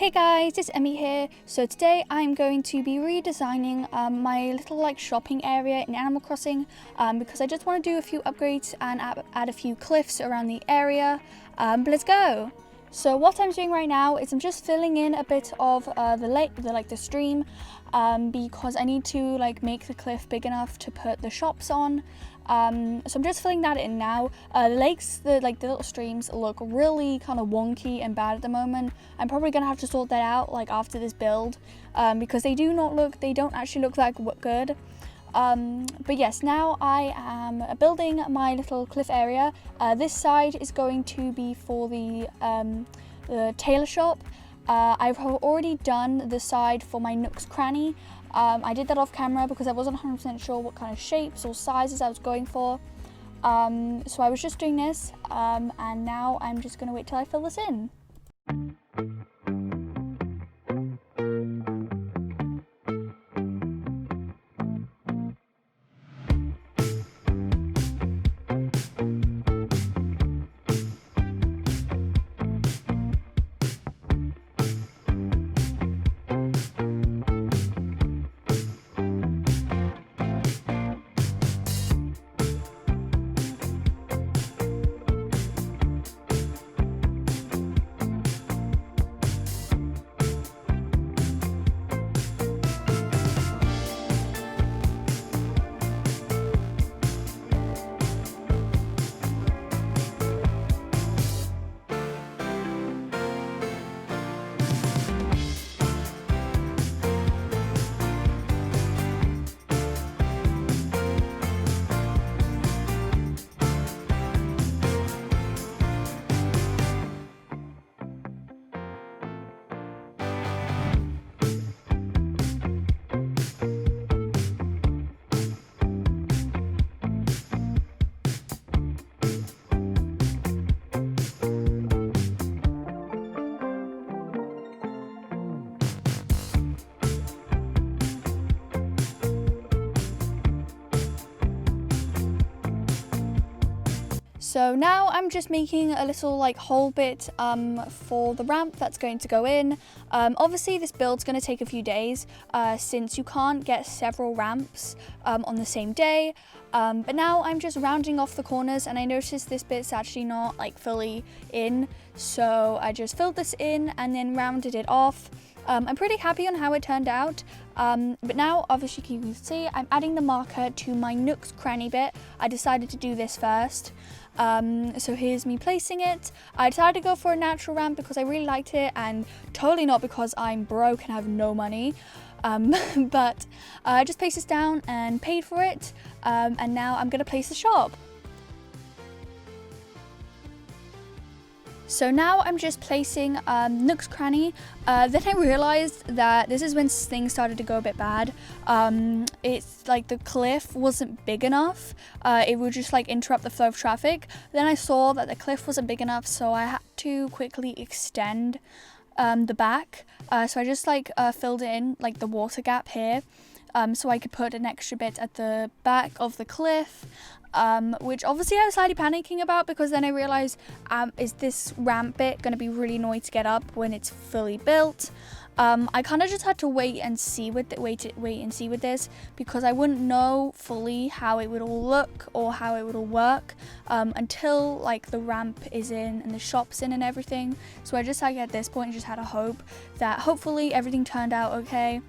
Hey guys, it's Emmy here. So today I'm going to be redesigning my little shopping area in Animal Crossing because I just want to do a few upgrades and add a few cliffs around the area. But let's go. So what I'm doing right now is I'm just filling in a bit of the lake, the stream, because I need to make the cliff big enough to put the shops on. So I'm just filling that in now. The lakes, the little streams look really kind of wonky and bad at the moment. I'm probably gonna have to sort that out after this build because they don't actually look that good. But yes, now I am building my little cliff area. This side is going to be for the tailor shop. I've already done the side for my Nook's Cranny. I did that off camera because I wasn't 100% sure what kind of shapes or sizes I was going for. So I was just doing this, and now I'm just going to wait till I fill this in. So now I'm just making a little hole bit for the ramp that's going to go in. Obviously this build's going to take a few days since you can't get several ramps on the same day. But now I'm just rounding off the corners, and I noticed this bit's actually not fully in. So I just filled this in and then rounded it off. I'm pretty happy on how it turned out. But now obviously you can see I'm adding the marker to my Nook's Cranny bit. I decided to do this first. So here's me placing it. I decided to go for a natural ramp because I really liked it, and totally not because I'm broke and have no money. But I just placed this down and paid for it, and now I'm gonna place the shop. So now I'm just placing Nook's Cranny. Then I realized that this is when things started to go a bit bad. It's the cliff wasn't big enough. It would just interrupt the flow of traffic. Then I saw that the cliff wasn't big enough, so I had to quickly extend the back. So I just filled in the water gap here. So I could put an extra bit at the back of the cliff, which obviously I was slightly panicking about because then I realized, is this ramp bit going to be really annoying to get up when it's fully built? I kind of just had to wait and see with this because I wouldn't know fully how it would all look or how it would all work until the ramp is in and the shop's in and everything. So I just at this point just had a hope that hopefully everything turned out okay.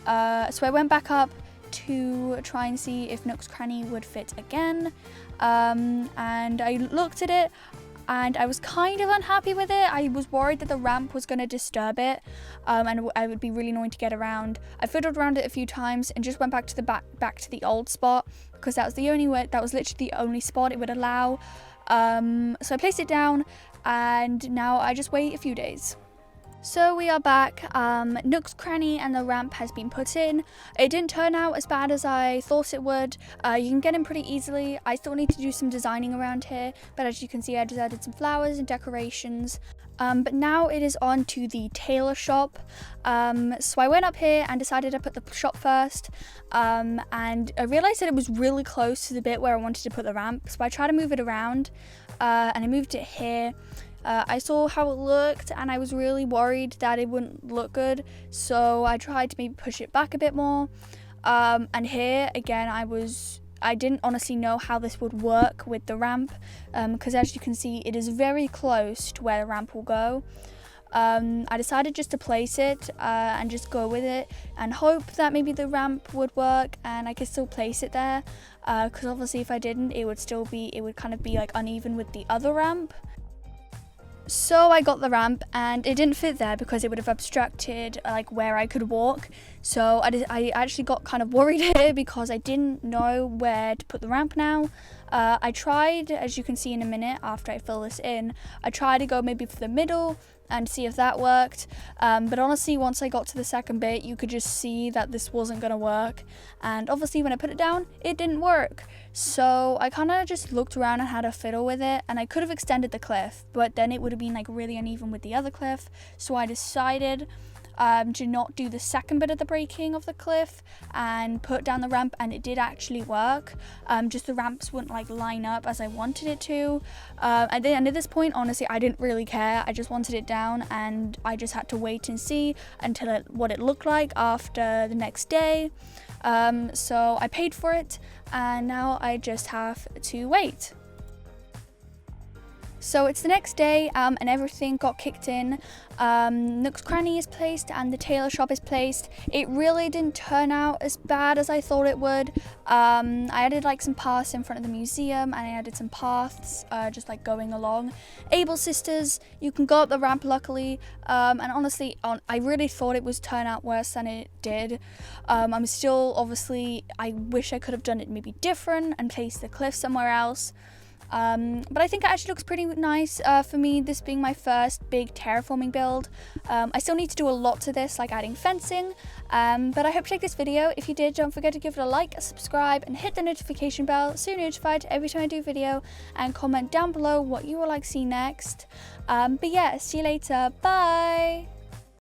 So I went back up to try and see if Nook's Cranny would fit again, and I looked at it and I was kind of unhappy with it. I was worried that the ramp was going to disturb it, and I would be really annoying to get around. I fiddled around it a few times and just went back to the old spot because that was literally the only spot it would allow. So I placed it down, and now I just wait a few days. So we are back. Nook's Cranny and the ramp has been put in. It didn't turn out as bad as I thought it would. You can get in pretty easily. I still need to do some designing around here, but as you can see I just added some flowers and decorations. But now it is on to the tailor shop. So I went up here and decided to put the shop first, and I realized that it was really close to the bit where I wanted to put the ramp, so I tried to move it around, and I moved it here. I saw how it looked and I was really worried that it wouldn't look good, so I tried to maybe push it back a bit more. And here again I didn't honestly know how this would work with the ramp, because as you can see it is very close to where the ramp will go. I decided just to place it and just go with it and hope that maybe the ramp would work and I could still place it there, because obviously if I didn't it would kind of be like uneven with the other ramp. So I got the ramp and it didn't fit there because it would have obstructed like where I could walk. So I actually got kind of worried here because I didn't know where to put the ramp now. I tried, as you can see in a minute after I fill this in, I tried to go maybe for the middle and see if that worked, but honestly once I got to the second bit you could just see that this wasn't gonna work, and obviously when I put it down it didn't work. So I kind of just looked around and had a fiddle with it, and I could have extended the cliff but then it would have been like really uneven with the other cliff, so I decided to not do the second bit of the breaking of the cliff and put down the ramp, and it did actually work. Just the ramps wouldn't like line up as I wanted it to, and at this point honestly I didn't really care. I just wanted it down and I just had to wait and see until what it looked like after the next day. So I paid for it and now I just have to wait. So it's the next day and everything got kicked in. Nook's Cranny is placed and the tailor shop is placed. It really didn't turn out as bad as I thought it would. I added like some paths in front of the museum and I added some paths just like going along. Able Sisters, you can go up the ramp luckily, and honestly I really thought it was turn out worse than it did. I'm still obviously, I wish I could have done it maybe different and placed the cliff somewhere else. But I think it actually looks pretty nice for me, this being my first big terraforming build. I still need to do a lot to this, like adding fencing, but I hope you liked this video. If you did, don't forget to give it a like, subscribe, and hit the notification bell so you're notified every time I do a video, and comment down below what you would like to see next. But yeah, see you later, bye!